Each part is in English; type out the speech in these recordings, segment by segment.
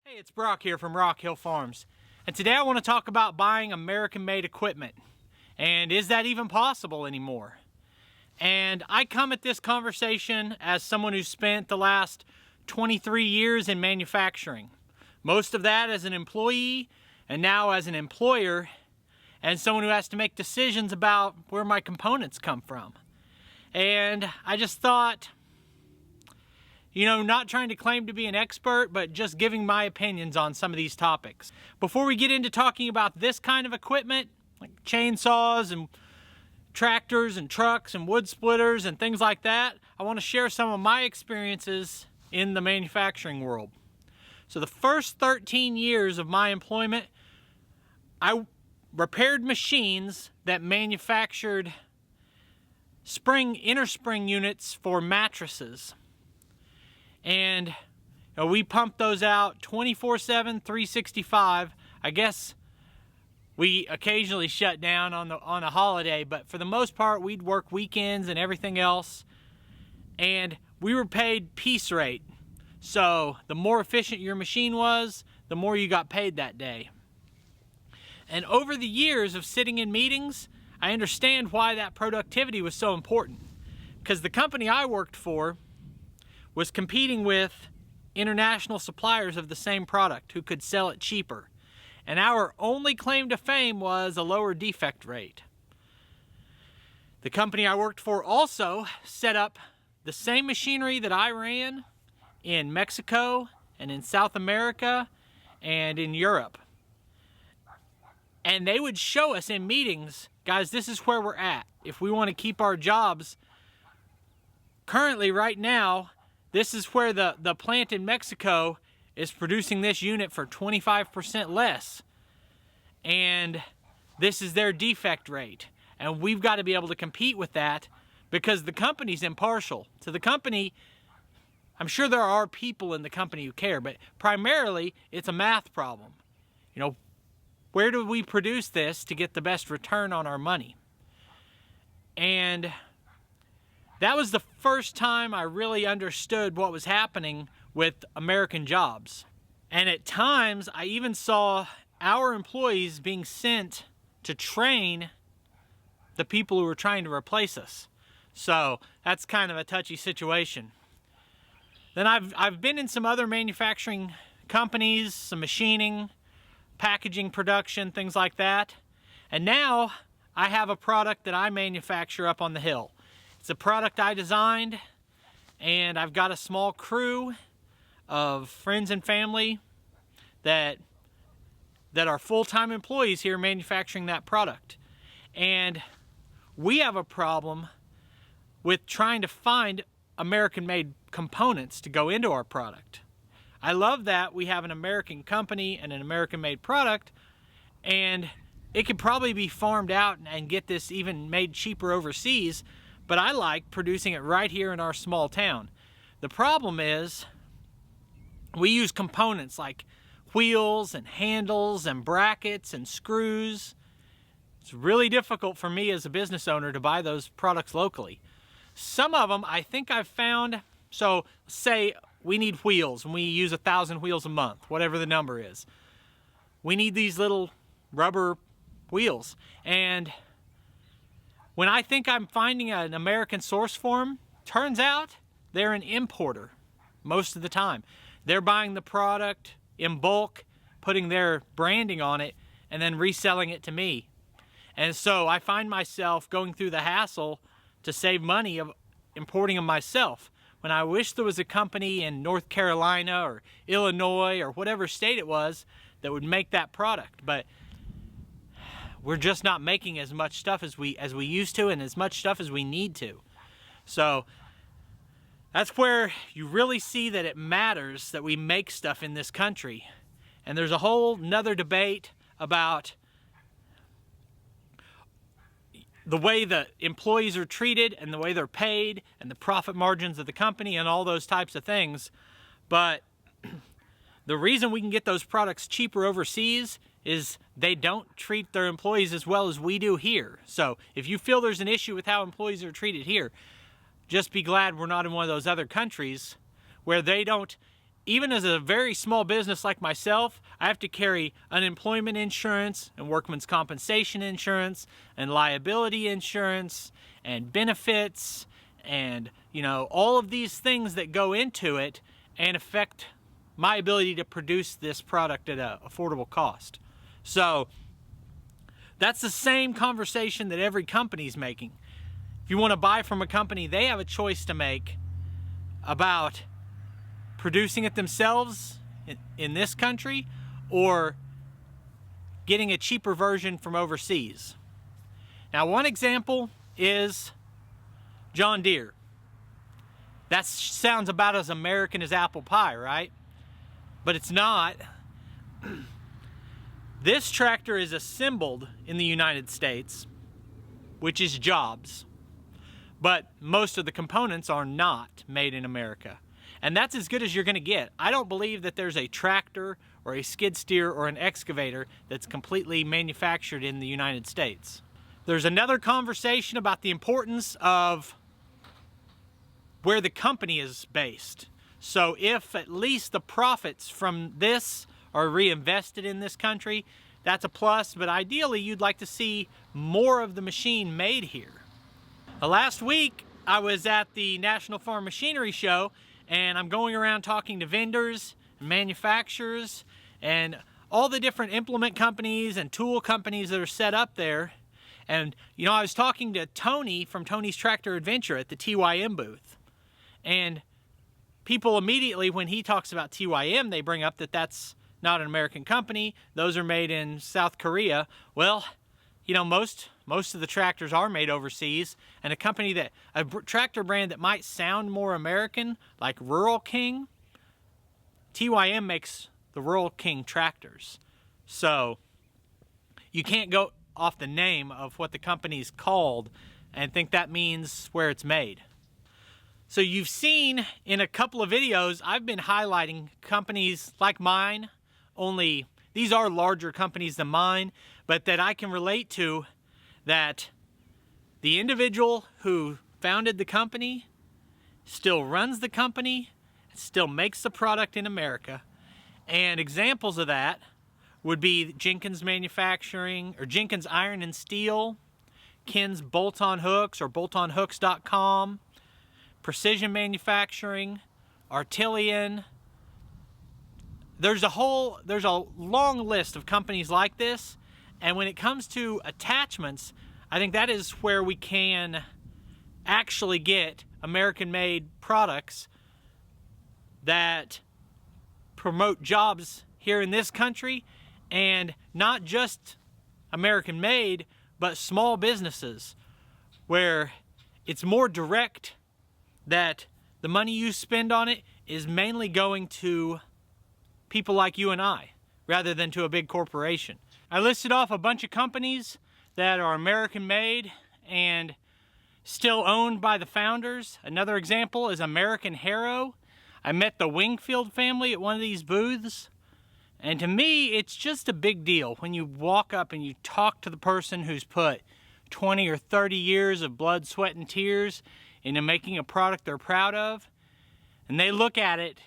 Hey, it's Brock here from Rock Hill Farms, and today I want to talk about buying American-made equipment, and is that even possible anymore? And I come at this conversation as someone who's spent the last 23 years in manufacturing, most of that as an employee and now as an employer, and someone who has to make decisions about where my components come from. And I just thought, not trying to claim to be an expert, but just giving my opinions on some of these topics. Before we get into talking about this kind of equipment, like chainsaws and tractors and trucks and wood splitters and things like that, I want to share some of my experiences in the manufacturing world. So the first 13 years of my employment, I repaired machines that manufactured inner spring units for mattresses. And we pumped those out 24/7, 365. I guess we occasionally shut down on a holiday, but for the most part, we'd work weekends and everything else. And we were paid piece rate. So the more efficient your machine was, the more you got paid that day. And over the years of sitting in meetings, I understand why that productivity was so important. Because the company I worked for was competing with international suppliers of the same product who could sell it cheaper. And our only claim to fame was a lower defect rate. The company I worked for also set up the same machinery that I ran in Mexico and in South America and in Europe. And they would show us in meetings, guys, this is where we're at. If we want to keep our jobs, currently right now, this is where the plant in Mexico is producing this unit for 25% less. And this is their defect rate. And we've got to be able to compete with that because the company's impartial. To the company, I'm sure there are people in the company who care, but primarily it's a math problem. Where do we produce this to get the best return on our money? And that was the first time I really understood what was happening with American jobs. And at times, I even saw our employees being sent to train the people who were trying to replace us. So that's kind of a touchy situation. Then I've been in some other manufacturing companies, some machining, packaging production, things like that. And now I have a product that I manufacture up on the hill. It's a product I designed, and I've got a small crew of friends and family that are full-time employees here manufacturing that product. And we have a problem with trying to find American-made components to go into our product. I love that we have an American company and an American-made product, and it could probably be farmed out and get this even made cheaper overseas, but I like producing it right here in our small town. The problem is we use components like wheels and handles and brackets and screws. It's really difficult for me as a business owner to buy those products locally. Some of them I think I've found, so say we need wheels and we use 1,000 wheels a month, whatever the number is. We need these little rubber wheels. And when I think I'm finding an American source for them, turns out they're an importer most of the time. They're buying the product in bulk, putting their branding on it, and then reselling it to me. And so I find myself going through the hassle to save money of importing them myself, when I wish there was a company in North Carolina or Illinois or whatever state it was that would make that product. But we're just not making as much stuff as we used to, and as much stuff as we need to. So that's where you really see that it matters that we make stuff in this country. And there's a whole nother debate about the way the employees are treated and the way they're paid and the profit margins of the company and all those types of things. But the reason we can get those products cheaper overseas is they don't treat their employees as well as we do here. So if you feel there's an issue with how employees are treated here, just be glad we're not in one of those other countries where they don't even as a very small business like myself, I have to carry unemployment insurance and workman's compensation insurance and liability insurance and benefits and, you know, all of these things that go into it and affect my ability to produce this product at an affordable cost. So that's the same conversation that every company's making. If you want to buy from a company, they have a choice to make about producing it themselves in this country or getting a cheaper version from overseas. Now, one example is John Deere. That sounds about as American as apple pie, right? But it's not. This tractor is assembled in the United States, which is jobs. But most of the components are not made in America. And that's as good as you're going to get. I don't believe that there's a tractor or a skid steer or an excavator that's completely manufactured in the United States. There's another conversation about the importance of where the company is based. So if at least the profits from this are reinvested in this country, that's a plus, but ideally you'd like to see more of the machine made here. Last week I was at the National Farm Machinery Show, and I'm going around talking to vendors and manufacturers and all the different implement companies and tool companies that are set up there. And you know, I was talking to Tony from Tony's Tractor Adventure at the TYM booth, and people immediately, when he talks about TYM, they bring up that that's not an American company. Those are made in South Korea. Well, you know, most of the tractors are made overseas, and a tractor brand that might sound more American, like Rural King, TYM makes the Rural King tractors. So you can't go off the name of what the company's called and think that means where it's made. So you've seen in a couple of videos, I've been highlighting companies like mine, only these are larger companies than mine, but that I can relate to, that the individual who founded the company still runs the company, still makes the product in America. And examples of that would be Jenkins Manufacturing, or Jenkins Iron and Steel, Ken's Bolt-On Hooks, or boltonhooks.com, Precision Manufacturing, Artillion. There's a long list of companies like this, and when it comes to attachments, I think that is where we can actually get American-made products that promote jobs here in this country, and not just American-made, but small businesses, where it's more direct, that the money you spend on it is mainly going to people like you and I, rather than to a big corporation. I listed off a bunch of companies that are American-made and still owned by the founders. Another example is American Harrow. I met the Wingfield family at one of these booths, and to me, it's just a big deal when you walk up and you talk to the person who's put 20 or 30 years of blood, sweat, and tears into making a product they're proud of, and they look at it,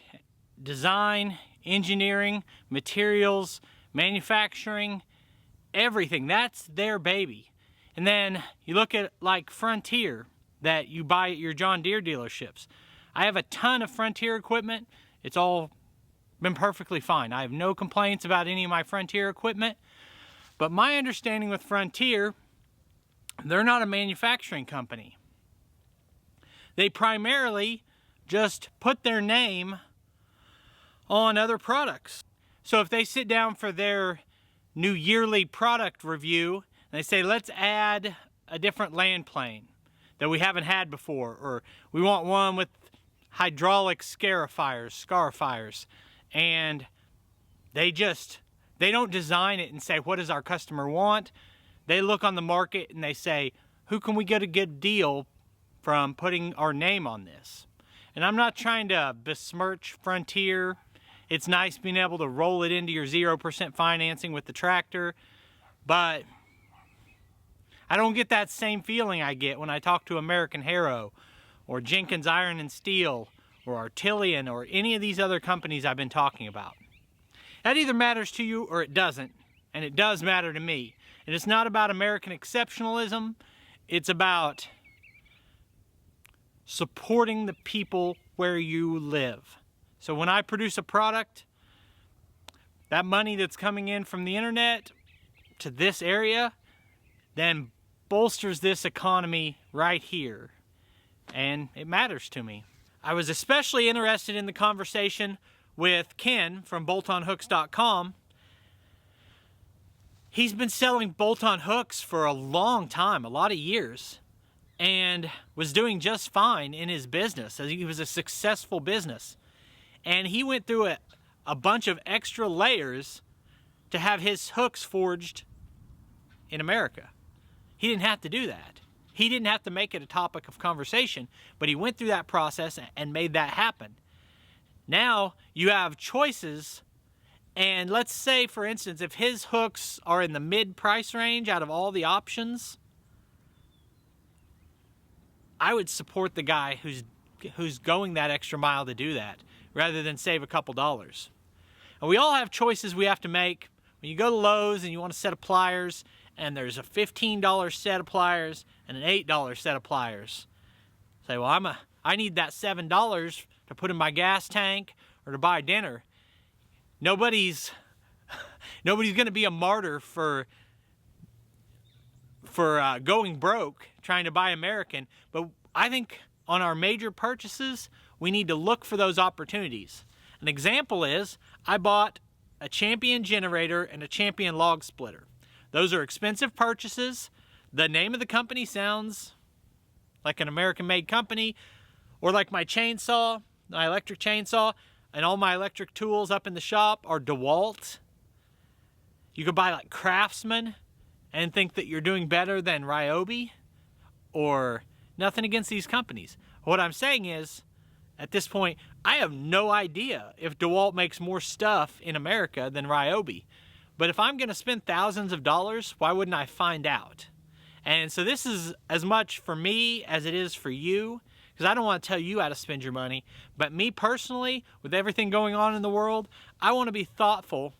design, engineering, materials, manufacturing, everything. That's their baby. And then you look at like Frontier that you buy at your John Deere dealerships. I have a ton of Frontier equipment. It's all been perfectly fine. I have no complaints about any of my Frontier equipment. But my understanding with Frontier, they're not a manufacturing company. They primarily just put their name on other products. So if they sit down for their new yearly product review and they say, let's add a different land plane that we haven't had before, or we want one with hydraulic scarifiers, and they don't design it and say, what does our customer want? They look on the market and they say, who can we get a good deal from putting our name on this? And I'm not trying to besmirch Frontier. It's nice being able to roll it into your 0% financing with the tractor, but I don't get that same feeling I get when I talk to American Harrow or Jenkins Iron and Steel or Artillion or any of these other companies I've been talking about. That either matters to you or it doesn't, and it does matter to me. And it's not about American exceptionalism, it's about supporting the people where you live. So when I produce a product, that money that's coming in from the internet to this area then bolsters this economy right here. And it matters to me. I was especially interested in the conversation with Ken from boltonhooks.com. He's been selling bolt-on hooks for a long time, a lot of years, and was doing just fine in his business. He was a successful business. And he went through a bunch of extra layers to have his hooks forged in America. He didn't have to do that. He didn't have to make it a topic of conversation, but he went through that process and made that happen. Now you have choices, and let's say, for instance, if his hooks are in the mid-price range out of all the options, I would support the guy who's going that extra mile to do that, rather than save a couple dollars. And we all have choices we have to make. When you go to Lowe's and you want a set of pliers, and there's a $15 set of pliers and an $8 set of pliers. Say, well, I need that $7 to put in my gas tank or to buy dinner. Nobody's going to be a martyr for going broke trying to buy American. But I think on our major purchases, we need to look for those opportunities. An example is I bought a Champion generator and a Champion log splitter. Those are expensive purchases. The name of the company sounds like an American-made company, or like my chainsaw, my electric chainsaw, and all my electric tools up in the shop are DeWalt. You could buy like Craftsman and think that you're doing better than Ryobi, or nothing against these companies. What I'm saying is, at this point, I have no idea if DeWalt makes more stuff in America than Ryobi. But if I'm going to spend thousands of dollars, why wouldn't I find out? And so this is as much for me as it is for you, because I don't want to tell you how to spend your money. But me personally, with everything going on in the world, I want to be thoughtful.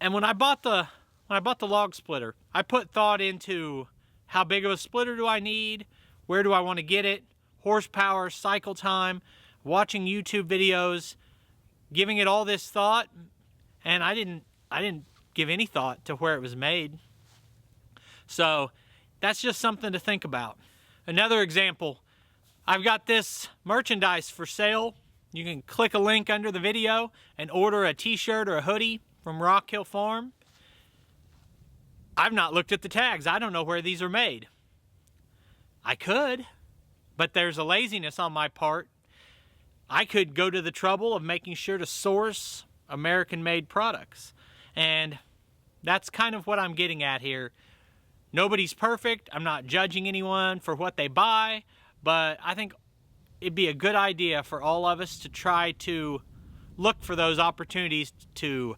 And when I bought the log splitter, I put thought into how big of a splitter do I need, where do I want to get it, horsepower, cycle time, watching YouTube videos, giving it all this thought, and I didn't give any thought to where it was made. So that's just something to think about. Another example, I've got this merchandise for sale. You can click a link under the video and order a t-shirt or a hoodie from Rock Hill Farm. I've not looked at the tags. I don't know where these are made. I could, but there's a laziness on my part. I could go to the trouble of making sure to source American-made products. And that's kind of what I'm getting at here. Nobody's perfect. I'm not judging anyone for what they buy, but I think it'd be a good idea for all of us to try to look for those opportunities to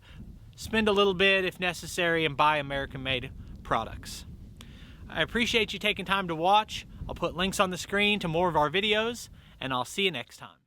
spend a little bit, if necessary, and buy American-made products. I appreciate you taking time to watch. I'll put links on the screen to more of our videos, and I'll see you next time.